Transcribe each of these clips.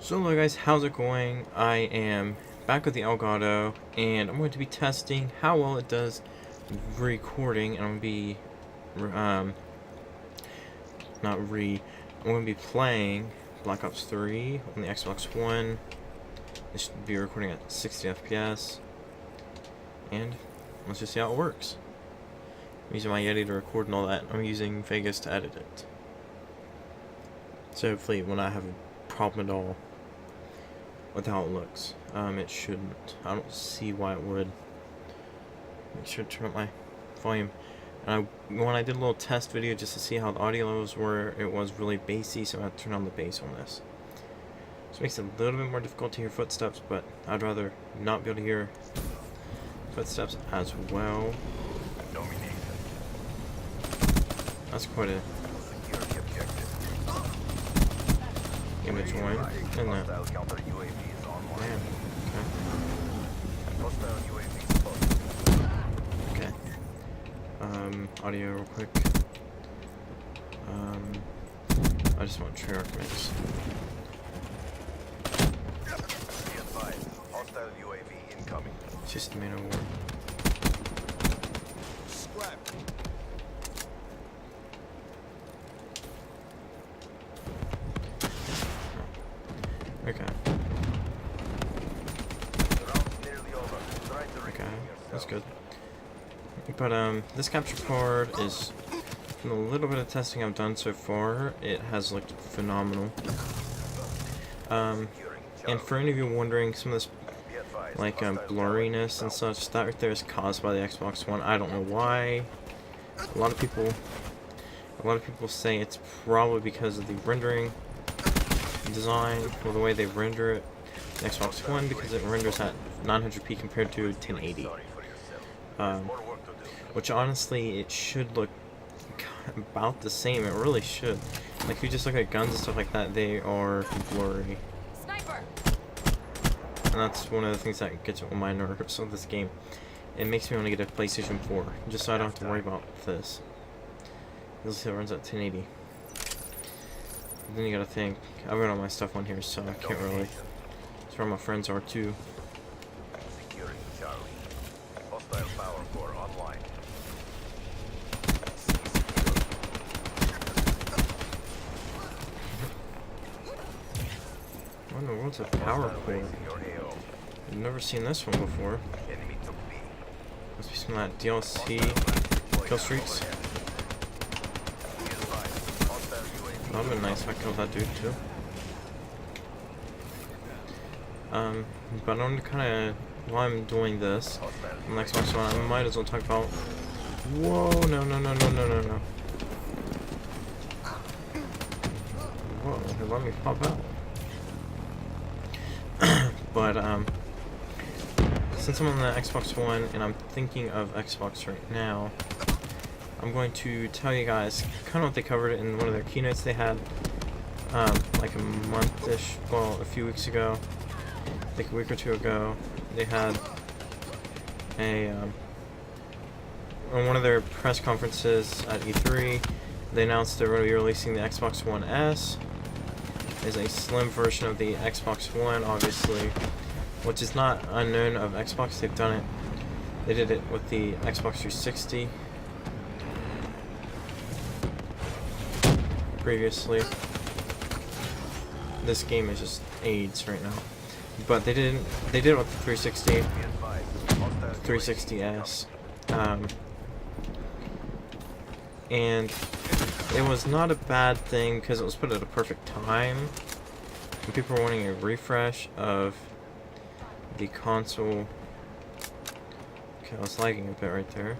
So hello guys, how's it going? I am back with the Elgato, and I'm going to be testing how well it does recording, and I'm going to be, I'm going to be playing Black Ops 3 on the Xbox One. It should be recording at 60 FPS, and let's just see how it works. I'm using my Yeti to record and all that. I'm using Vegas to edit it. So hopefully it will not have a problem at all with how it looks. It shouldn't. I don't see why it would. Make sure to turn up my volume. And when I did a little test video just to see how the audio levels were, it was really bassy, so I had to turn on the bass on this. This makes it a little bit more difficult to hear footsteps, but I'd rather not be able to hear footsteps as well. That's quite a image one, isn't it? Man, okay. Audio real quick. I just want Treyarch mix. System in a war. Okay. Okay, that's good. But this capture card is, from the little bit of testing I've done so far, it has looked phenomenal. And for any of you wondering, some of this like blurriness and such, that right there is caused by the Xbox One. I don't know why. A lot of people say it's probably because of the rendering design, or the way they render it. The Xbox One, because it renders at 900p compared to 1080. Which honestly, it should look about the same. It really should. Like if you just look at guns and stuff like that, they are blurry. Sniper. And that's one of the things that gets on my nerves of this game. It makes me want to get a PlayStation 4, just so I don't have to worry about this. You'll see it runs at 1080. Then you gotta think, I've got all my stuff on here, so I can't really. That's where my friends are too. What in the world's a power core? I've never seen this one before. Must be some of that DLC kill streaks. That would've been nice if I killed that dude too. But I want to kind of, while I'm doing this on the Xbox One, I might as well talk about. Whoa! No! Whoa! They let me pop out. But since I'm on the Xbox One and I'm thinking of Xbox right now, I'm going to tell you guys kind of what they covered in one of their keynotes they had, like a month-ish, well, a few weeks ago, like a week or two ago. They had a, on one of their press conferences at E3, they announced they're going to be releasing the Xbox One S. It's a slim version of the Xbox One, obviously, which is not unknown of Xbox. They've done it. They did it with the Xbox 360. Previously. This game is just AIDS right now. But they did it with the 360. 360S. And it was not a bad thing because it was put at a perfect time. And people were wanting a refresh of the console. Okay, I was lagging a bit right there.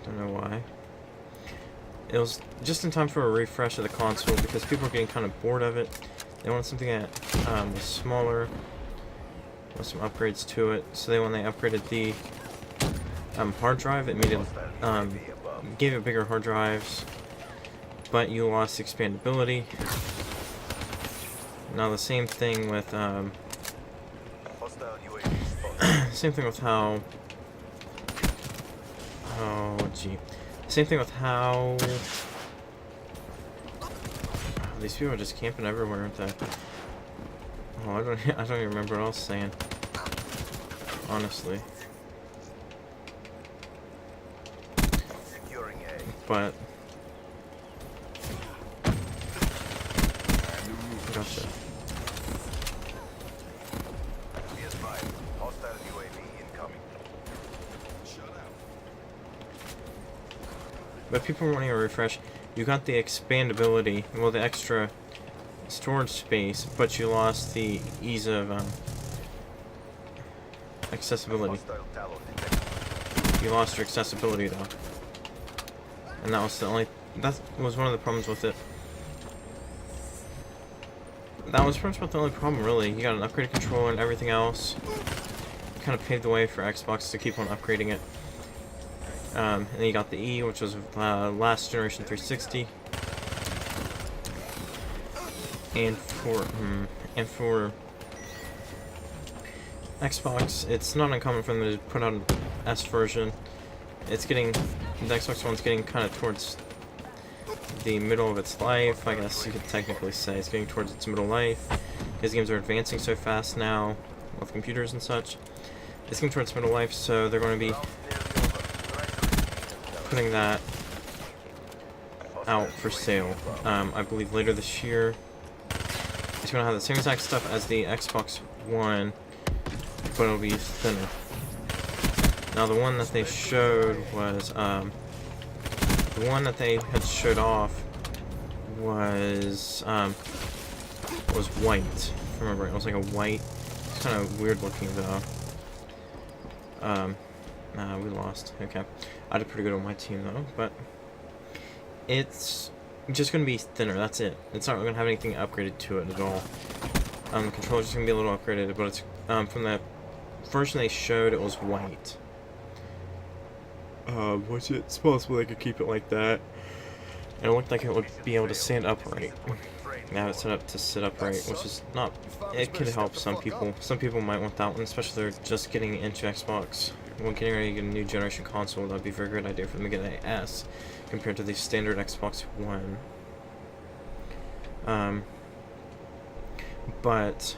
Don't know why. It was just in time for a refresh of the console because people were getting kind of bored of it. They wanted something that was smaller, with some upgrades to it. So when they upgraded the hard drive, it made it gave it bigger hard drives, but you lost expandability. Now the same thing with same thing with how. Oh gee. Same thing with how These people are just camping everywhere, aren't they? Oh, I don't even remember what I was saying. Honestly. But gotcha. But people wanting a refresh, you got the expandability, well, the extra storage space, but you lost the ease of accessibility. You lost your accessibility though, and that was one of the problems with it. That was pretty much the only problem, really. You got an upgraded controller and everything else. Kind of paved the way for Xbox to keep on upgrading it. And then you got the E, which was last generation 360. And for Xbox, it's not uncommon for them to put out an S version. The Xbox One's getting kind of towards the middle of its life, I guess you could technically say. It's getting towards its middle life, because games are advancing so fast now, with computers and such. It's getting towards middle life, so they're going to be putting that out for sale. I believe later this year. It's going to have the same exact stuff as the Xbox One, but it'll be thinner. Now the one that they showed was, the one that they had showed off was white. If I remember, it was like a white. It's kind of weird looking though. We lost. Okay, I did pretty good on my team though, but it's just gonna be thinner. That's it. It's not gonna have anything upgraded to it at all. The controller's just gonna be a little upgraded, but it's from the version they showed, it was white. Which it's possible they could keep it like that. And it looked like it would be able to stand upright. Now it's set up to sit upright, which is not. It could help some people. Some people might want that one, especially if they're just getting into Xbox. When getting ready to get a new generation console, that'd be a very good idea for them to get an S compared to the standard Xbox One. But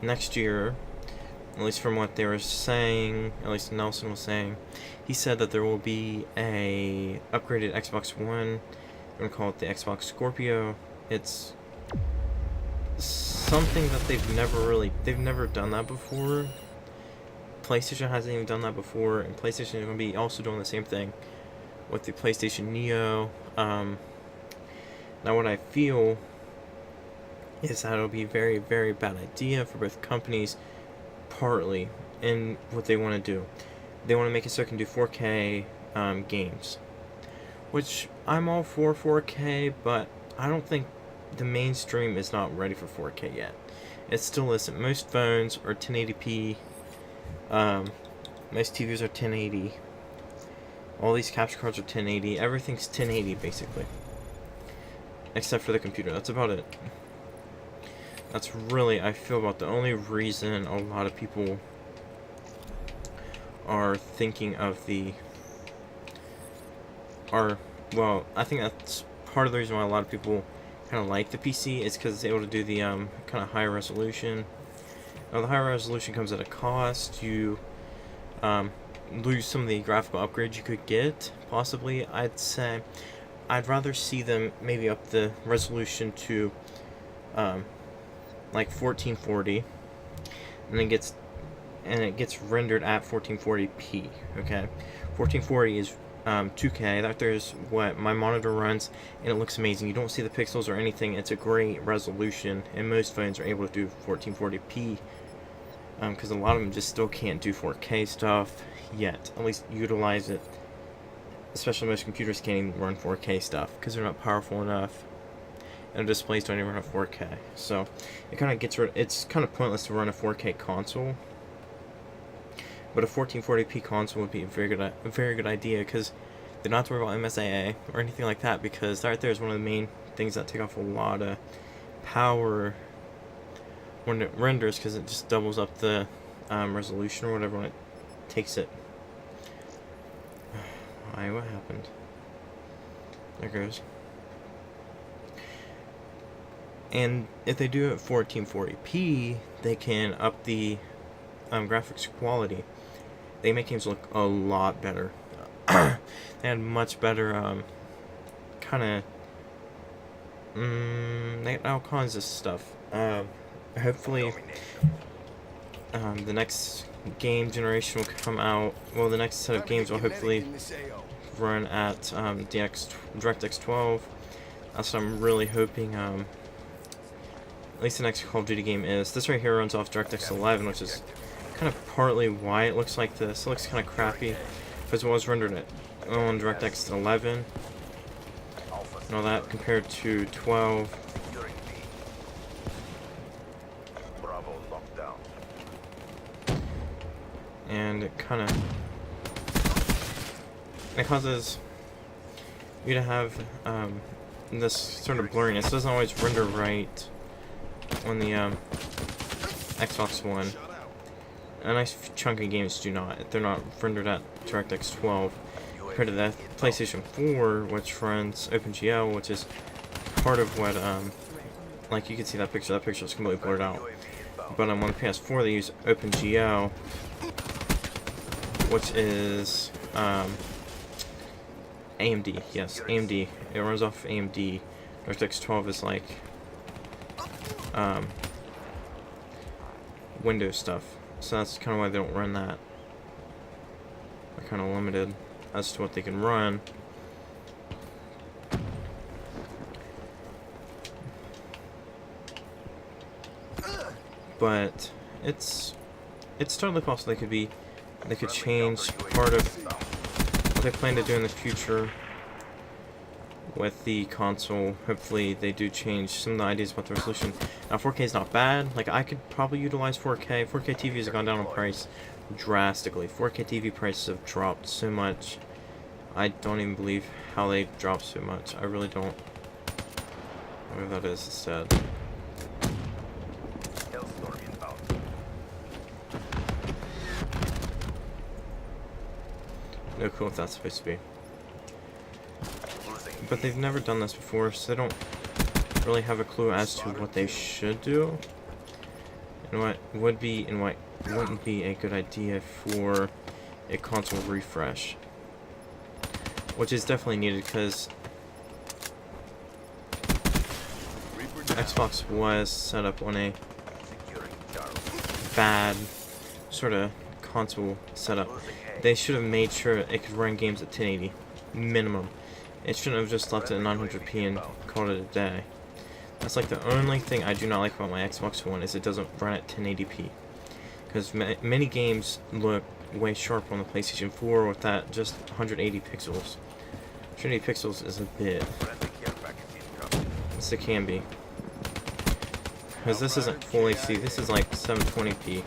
next year, at least from what they were saying, at least Nelson was saying, he said that there will be a upgraded Xbox One. We're gonna call it the Xbox Scorpio. It's something that they've never done that before. PlayStation hasn't even done that before, and PlayStation is gonna be also doing the same thing with the PlayStation Neo. Now what I feel is that it'll be a very, very bad idea for both companies, partly in what they want to do. They want to make it so it can do 4K games, which I'm all for 4K, but I don't think the mainstream is not ready for 4K yet. It still isn't. Most phones are 1080p. Most TVs are 1080. All these capture cards are 1080. Everything's 1080 basically, except for the computer. That's about it. That's really, I feel, about the only reason a lot of people are thinking of well, I think that's part of the reason why a lot of people kind of like the PC, is because it's able to do the kind of higher resolution. Now the higher resolution comes at a cost. You lose some of the graphical upgrades you could get, possibly. I'd say I'd rather see them maybe up the resolution to like 1440, and it gets rendered at 1440p. Okay, 1440 is 2K. That there's what my monitor runs, and it looks amazing. You don't see the pixels or anything. It's a great resolution, and most phones are able to do 1440p, because a lot of them just still can't do 4K stuff yet. At least utilize it. Especially most computers can't even run 4K stuff because they're not powerful enough, and the displays don't even run at 4K. So it kind of it's kind of pointless to run a 4K console. But a 1440p console would be a very good idea, because they don't have to worry about MSIA or anything like that, because right there is one of the main things that take off a lot of power when it renders, because it just doubles up the resolution or whatever when it takes it. Why? What happened? There goes. And if they do it 1440p, they can up the graphics quality. They make games look a lot better. They had much better kind of they had all kinds of stuff. Hopefully the next game generation will come out. Well, the next set of games will hopefully run at DirectX 12. That's what I'm really hoping. At least the next Call of Duty game is. This right here runs off DirectX 11, which is kind of partly why it looks like this. It looks kind of crappy because it was rendered on DirectX 11 and all that compared to 12. And it kind of causes you to have this sort of blurriness. It doesn't always render right on the Xbox One. A nice chunk of games do not. They're not rendered at DirectX 12 compared to the PlayStation 4, which runs OpenGL, which is part of what like you can see that picture. That picture is completely blurred out. But on the PS4, they use OpenGL, which is AMD. Yes, AMD. It runs off AMD. DirectX 12 is like Windows stuff. So that's kind of why they don't run that. They're kind of limited as to what they can run. But it's totally possible they could change part of what they plan to do in the future with the console. Hopefully they do change some of the ideas about the resolution. Now 4K is not bad. Like I could probably utilize 4K. 4K TVs have gone down in price drastically. 4K TV prices have dropped so much. I don't even believe how they dropped so much. I really don't. Whatever that is instead. No clue what that's supposed to be. But they've never done this before, so they don't really have a clue as to what they should do and what would be and what wouldn't be a good idea for a console refresh, which is definitely needed because Xbox was set up on a bad sort of console setup. They should have made sure it could run games at 1080 minimum. It shouldn't have just left it at 900p and called it a day. That's like the only thing I do not like about my Xbox One is it doesn't run at 1080p. Because many games look way sharper on the PlayStation 4 with that just 180 pixels. 180 pixels is a bit. Yes, it can be. Because this isn't full HD, this is like 720p.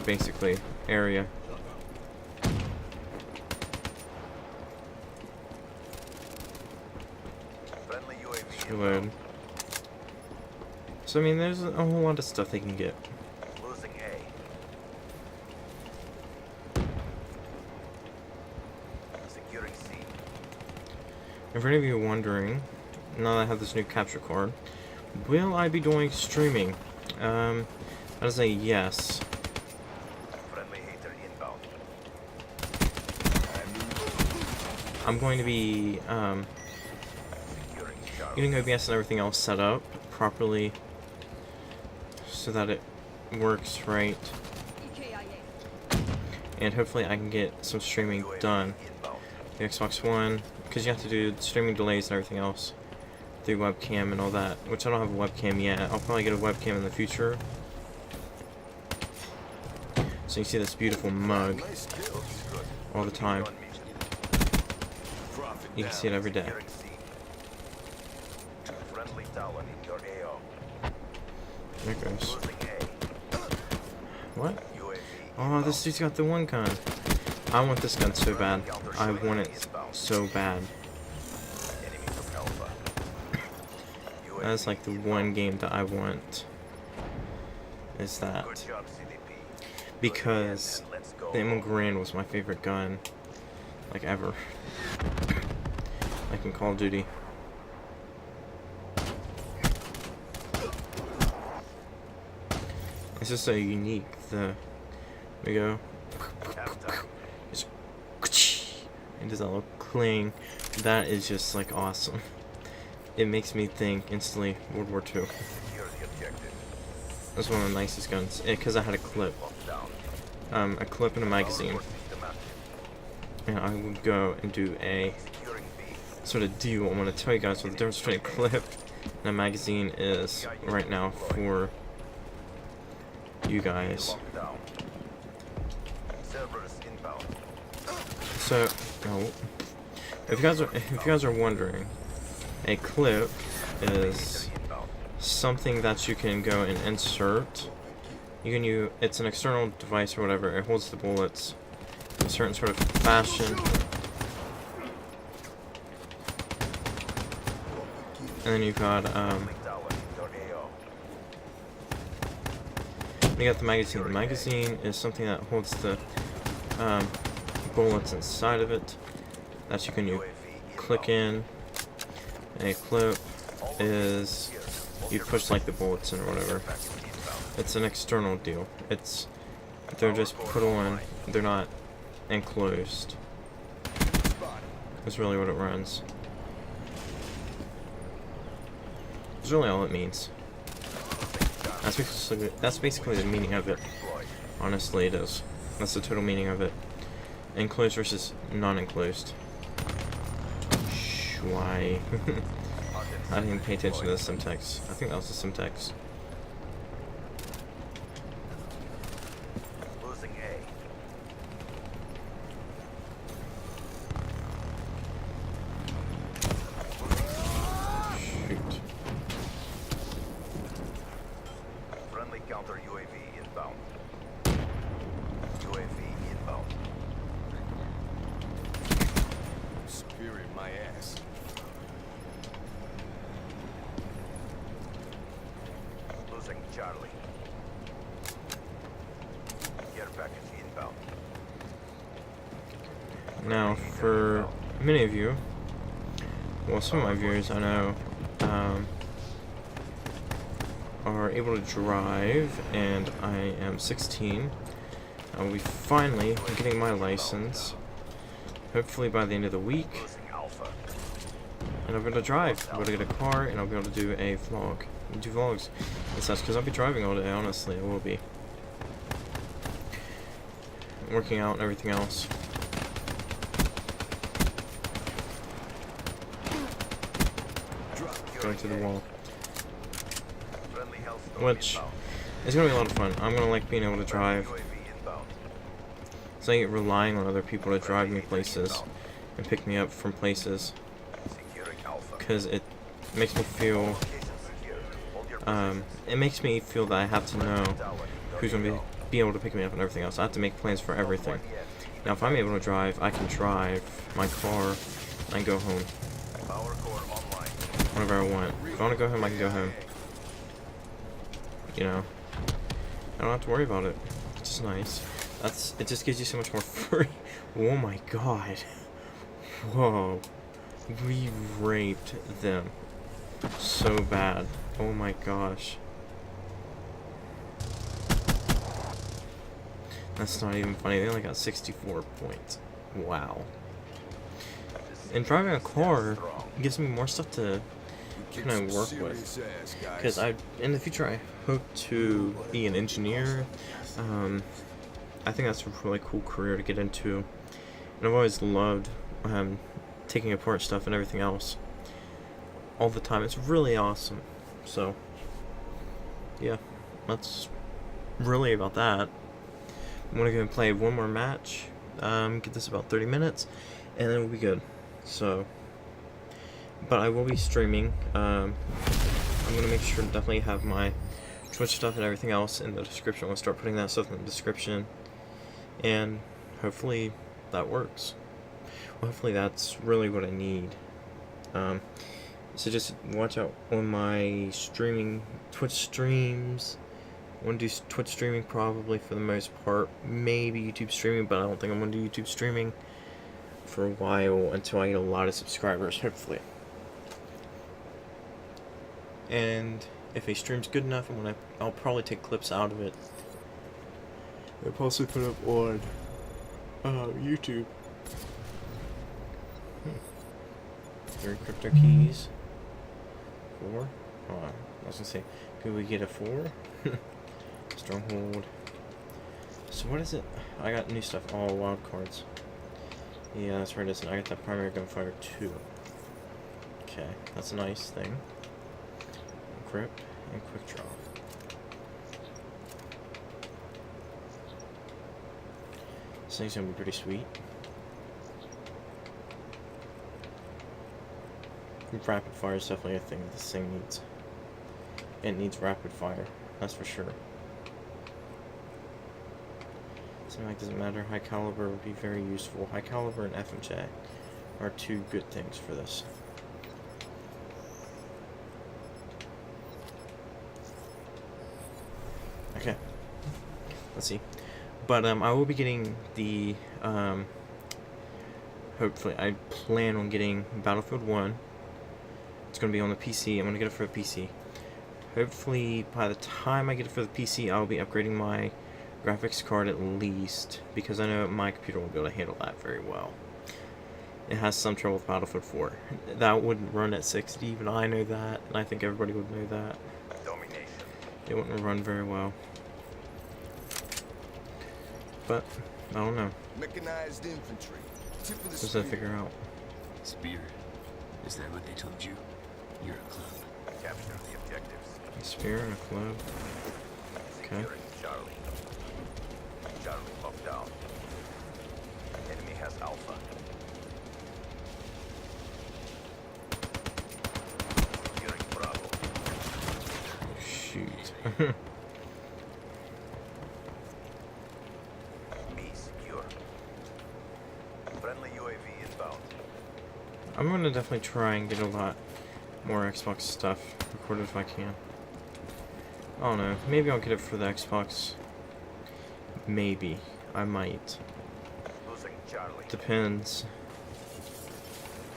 Basically, area. Load. So I mean, there's a whole lot of stuff they can get. And for any of you wondering, now that I have this new capture card, will I be doing streaming? That is a yes. I'm going to be getting OBS and everything else set up properly so that it works right, and hopefully I can get some streaming done. The Xbox One, because you have to do streaming delays and everything else through webcam and all that, which I don't have a webcam yet. I'll probably get a webcam in the future. So you see this beautiful mug all the time. You can see it every day. There it goes. What? Oh, this dude's got the one gun. I want this gun so bad. I want it so bad. That's like the one game that I want. Is that. Because the M1 Garand was my favorite gun. Like ever. Like in Call of Duty. It's just so unique. There we go. Just, it does that little cling. That is just like awesome. It makes me think instantly World War II. That's one of the nicest guns. Because I had a clip. A clip in a magazine. And I would go and do a sort of deal. I'm going to tell you guys what the difference between a clip and a magazine is right now for you guys. So, if you guys are wondering, a clip is something that you can go and insert. It's an external device or whatever. It holds the bullets in a certain sort of fashion. And then you've got you got the magazine. The magazine is something that holds the bullets inside of it that you can click in. A clip is you push like the bullets in or whatever. It's an external deal. They're just put on. They're not enclosed. That's really what it runs. That's really all it means. That's basically the meaning of it. Honestly, it is. That's the total meaning of it. Enclosed versus non-enclosed. Why? I didn't even pay attention to the syntax. I think that was the syntax. Losing A. Shoot. Friendly counter UAV inbound. UAV inbound. Spear in my ass. Losing Charlie. Care package inbound. Now, for many of you, well, some of my viewers I know are able to drive, and I am 16. I will be finally getting my license, hopefully by the end of the week, Losing Alpha. and I'll be able to drive. I'll be able to get a car, and I'll be able to do a vlog. Do vlogs and such, because I'll be driving all day, honestly, I will be. Working out and everything else. Going to the wall. Friendly health store Which inbound. is going to be a lot of fun. I'm going to like being able to drive. UAV inbound. It's like relying on other people to drive me places and pick me up from places, Securing Alpha. because it makes me feel Location secured. Hold your it makes me feel that I have to know who's going to be able to pick me up and everything else. I have to make plans for everything. Now, if I'm able to drive, I can drive my car and go home Power core online. whenever I want. If I want to go home, I can go home. You know, I don't have to worry about it. It's just nice. It just gives you so much more free. Oh my god. Whoa. We raped them so bad. Oh my gosh. That's not even funny. They only got 64 points. Wow. And driving a car gives me more stuff to kind of work with. Because in the future, I hope to be an engineer. I think that's a really cool career to get into. And I've always loved taking apart stuff and everything else all the time. It's really awesome. So, yeah, that's really about that. I'm going to go and play one more match, get this about 30 minutes, and then we'll be good. So, but I will be streaming. I'm going to make sure to definitely have my Twitch stuff and everything else in the description. I'm going to start putting that stuff in the description, and hopefully that works. Well, hopefully that's really what I need. So just watch out on my streaming, Twitch streams. I want to do Twitch streaming probably for the most part. Maybe YouTube streaming, but I don't think I'm going to do YouTube streaming for a while until I get a lot of subscribers, hopefully. And if a stream's good enough, I'll probably take clips out of it. I'll possibly put it up on YouTube. 3 crypto keys. 4. Hold on. I was gonna say, could we get a 4? Stronghold. So what is it? I got new stuff. All wild cards. Yeah, that's right. Isn't I got that primary gunfire too. Okay, that's a nice thing. Grip and quick draw. This thing's gonna be pretty sweet. Rapid fire is definitely a thing this thing needs. It needs rapid fire, that's for sure. Something like doesn't matter. High caliber would be very useful. High caliber and FMJ are 2 good things for this. Okay. Let's see. But I will be getting the hopefully I plan on getting Battlefield 1. It's going to be on the PC. I'm going to get it for the PC. Hopefully by the time I get it for the PC, I'll be upgrading my graphics card at least, because I know my computer won't be able to handle that very well. It has some trouble with Battlefield 4. That wouldn't run at 60, even I know that, and I think everybody would know that. Domination. It wouldn't run very well. But, I don't know. Mechanized infantry. Tip of the Just spear. to figure out. Spirit. Is that what they told you? You're a club. Capture the objectives. A spear and a club. Okay. Securing Charlie. Charlie locked down. Enemy has Alpha. Securing Bravo. Shoot. Me secure. Friendly UAV inbound. I'm going to definitely try and get a lot more Xbox stuff recorded if I can. I don't know. Maybe I'll get it for the Xbox. Maybe. I might. Losing Charlie. Depends.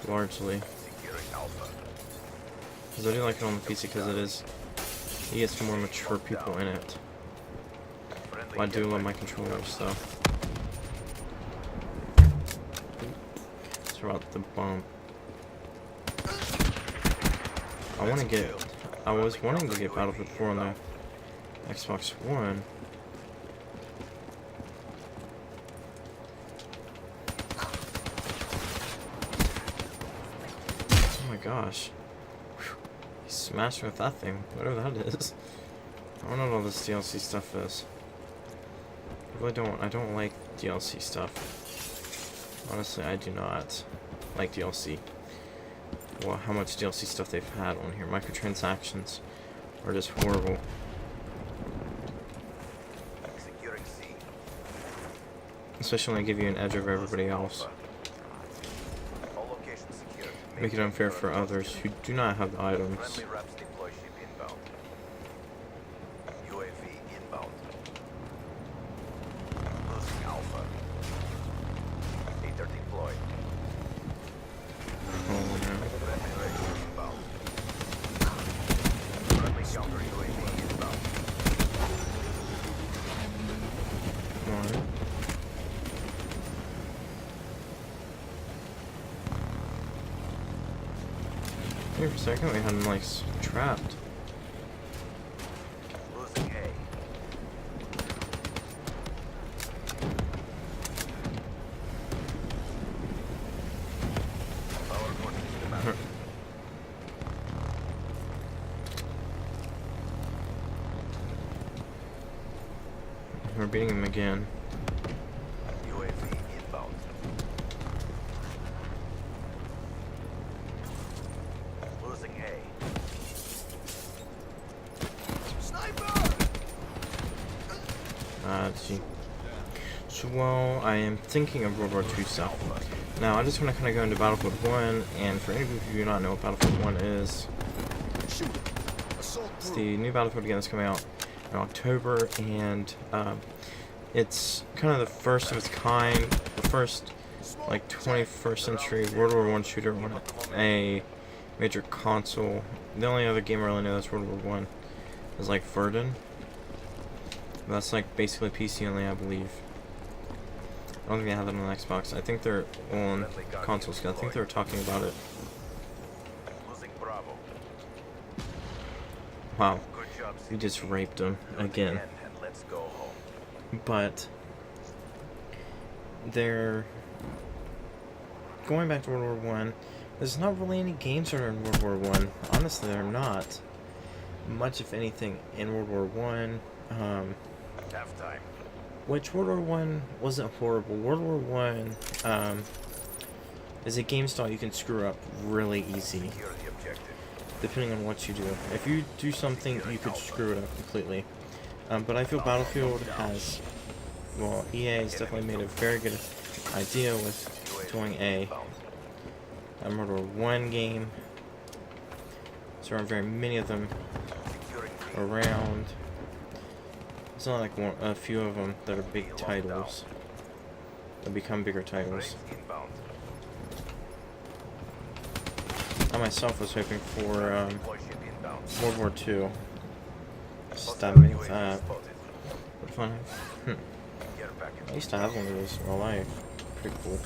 Largely. Securing Alpha. Because I do like it on the PC because it is... You get some more mature people in it. Friendly I do jet love my fighter. controllers though. It's about the bump. I want to get... I was wanting to get Battlefield 4 on the Xbox One. Oh my gosh. Whew. He smashed me with that thing, whatever that is. I don't know what all this DLC stuff is. I really don't. I don't like DLC stuff. Honestly, I do not like DLC. Well, how much DLC stuff they've had on here. Microtransactions are just horrible. Securing C. Especially when they give you an edge over everybody else. All locations secured. Make it unfair for others who do not have the items. Friendly reps deploy ship inbound. UAV inbound. Losing Alpha. Meter deployed. Oh no. Friendly radio inbound. Friendly counter UAV inbound. Come on. Here for a second we had him like trapped. Losing A. Power core system active. We're beating him again. UAV inbound. Losing A. Sniper! Gee. So, well, I am thinking of World War II stuff. Now, I just want to kind of go into Battlefield 1, and for any of you who do not know what Battlefield 1 is, Shoot. Assault it's group. the new Battlefield game that's coming out in October, and it's kind of the first of its kind, the first, like, 21st century World War I shooter on a major console. The only other game I really know that's World War I. is like Verdun. That's like basically PC only, I believe. I don't think they have it on Xbox. I think they're on consoles. I think they were talking about it. Losing Bravo. Wow, Good job, we just CDP. raped them Do it again. and let's go home. But they're going back to World War One. There's not really any games that are in World War One. Honestly, they're not much, if anything, in World War One. Halftime. Which World War One wasn't horrible. World War One is a game style you can screw up really easy, Secure the objective. depending on what you do. If you do something, you could screw it up completely. But I feel Battlefield has, well, EA has definitely made a very good idea with doing a World War One game. There aren't very many of them Securing B. around. It's not like a few of them that are big titles that become bigger titles. Inbound. I myself was hoping for Deploy ship inbound. World War II. Stab Hostile me with UAV that. spotted. What fun. Care package. I used to have one of those in real life. Pretty cool.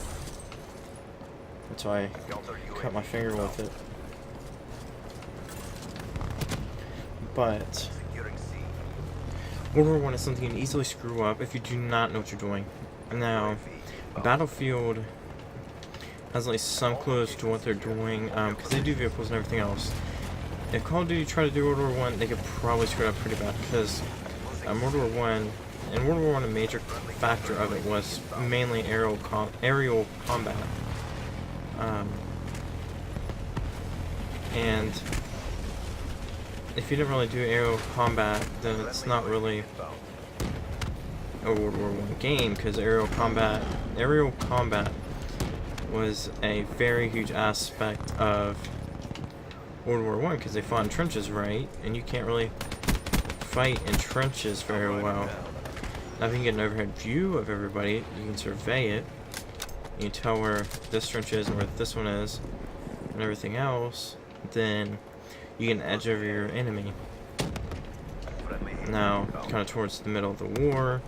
That's why I Counter cut my UAV finger inbound. with it. But Securing C. World War One is something you can easily screw up if you do not know what you're doing. Now, UAV inbound. Battlefield has at least some clues to what they're doing, because they do vehicles and everything else. If Call of Duty tried to do World War One, they could probably screw it up pretty bad, because World War One, in World War One, a major factor of it was mainly aerial combat. And if you didn't really do aerial combat, then it's not really Inbound. a World War One game, because aerial combat was a very huge aspect of World War One, because they fought in trenches, right? And you can't really fight in trenches very well. Now, if you can get an overhead view of everybody, you can survey it. You can tell where this trench is and where this one is, and everything else. Then you get an edge over your enemy. Friendly Now, inbound. kind of towards the middle of the war,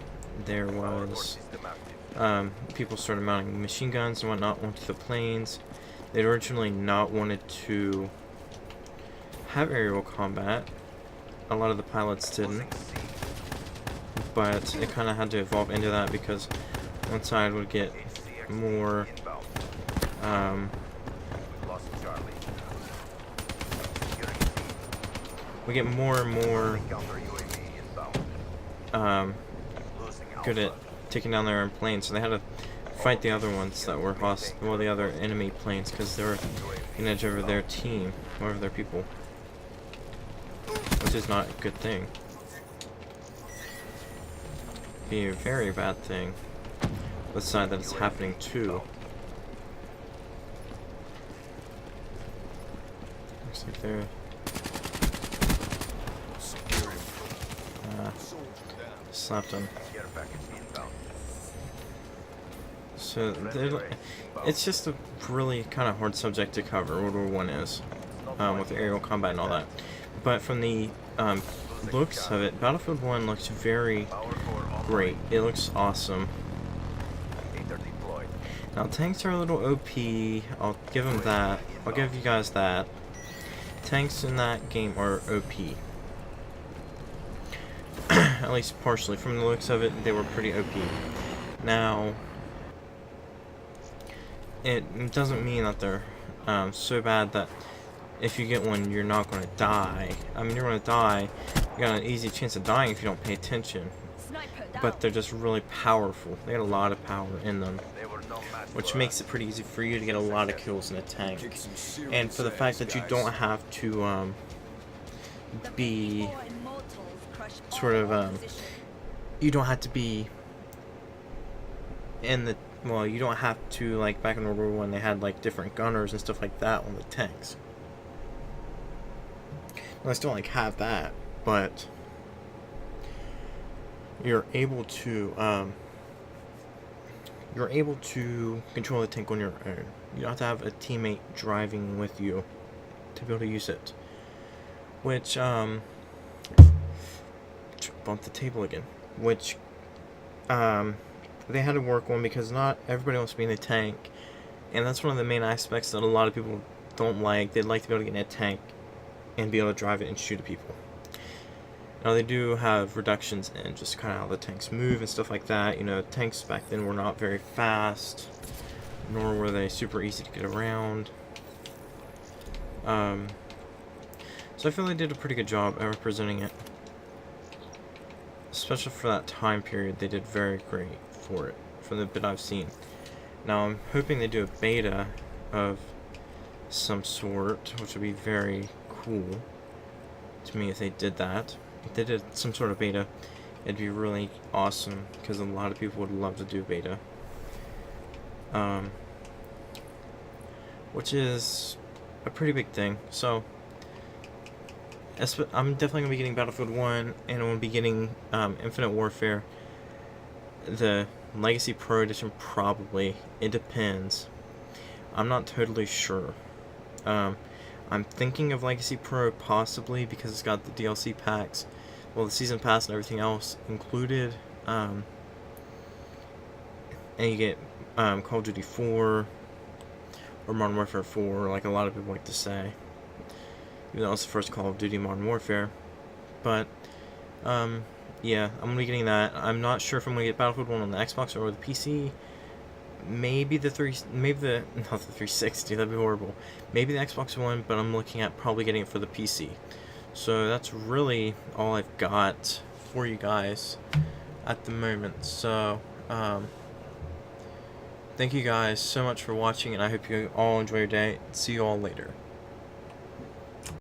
there Power core was system active. people started mounting machine guns and whatnot onto the planes. They'd originally not wanted to have aerial combat. A lot of the pilots didn't, Losing C. but it kind of had to evolve into that, because one side would get HCX more inbound. Lost Charlie. Securing C. we get more and more Counter UAV inbound. Losing good at Alpha. taking down their own planes, so they had to fight the other ones that were the other enemy planes, because they were an edge over their team, over their people, which is not a good thing. Be a very bad thing. The side that it's happening to. Looks like they're Soldier down. slapped them. Care package inbound. So it's just a really kind of hard subject to cover. World War One is with aerial combat and all that. But from the looks of it, Battlefield 1 looks very Power core on. great. It looks awesome. Gator deployed. Now, tanks are a little OP. I'll give them that. I'll give you guys that. Tanks in that game are OP. At least partially. From the looks of it, they were pretty OP. Now, it doesn't mean that they're so bad that if you get one, you're not going to die. I mean, you're going to die. You got an easy chance of dying if you don't pay attention. But they're just really powerful. They got a lot of power in them, They were no match which for makes us. it pretty easy for you to get a lot of kills in a tank. Kick some serious And for the fact that you ass, don't guys. have to be sort of you don't have to be in the, well, you don't have to, like back in World War One, they had like different gunners and stuff like that on the tanks. Well, I still like have that, but you're able to control the tank on your own. You don't have to have a teammate driving with you to be able to use it, which bump the table again, which they had to work on because not everybody wants to be in a tank, and that's one of the main aspects that a lot of people don't like. They'd like to be able to get in a tank and be able to drive it and shoot at people. Now they do have reductions in just kind of how the tanks move and stuff like that. You know, tanks back then were not very fast, nor were they super easy to get around. So I feel they did a pretty good job at representing it. Especially for that time period, they did very great for it, from the bit I've seen. Now I'm hoping they do a beta of some sort, which would be very cool to me if they did that. If they did some sort of beta, it'd be really awesome, because a lot of people would love to do beta. Which is a pretty big thing. So I'm definitely going to be getting Battlefield 1, and I'm going to be getting Infinite Warfare. The Legacy Pro Edition, probably. It depends. I'm not totally sure. I'm thinking of Legacy Pro possibly because it's got the DLC packs, well, the Season Pass and everything else included. And you get Call of Duty 4 or Modern Warfare 4, like a lot of people like to say. Even though it's the first Call of Duty Modern Warfare. But, yeah, I'm going to be getting that. I'm not sure if I'm going to get Battlefield 1 on the Xbox or the PC. Maybe not the 360, that'd be horrible. Maybe the Xbox One, but I'm looking at probably getting it for the PC. So that's really all I've got for you guys at the moment. So, thank you guys so much for watching, and I hope you all enjoy your day. See you all later.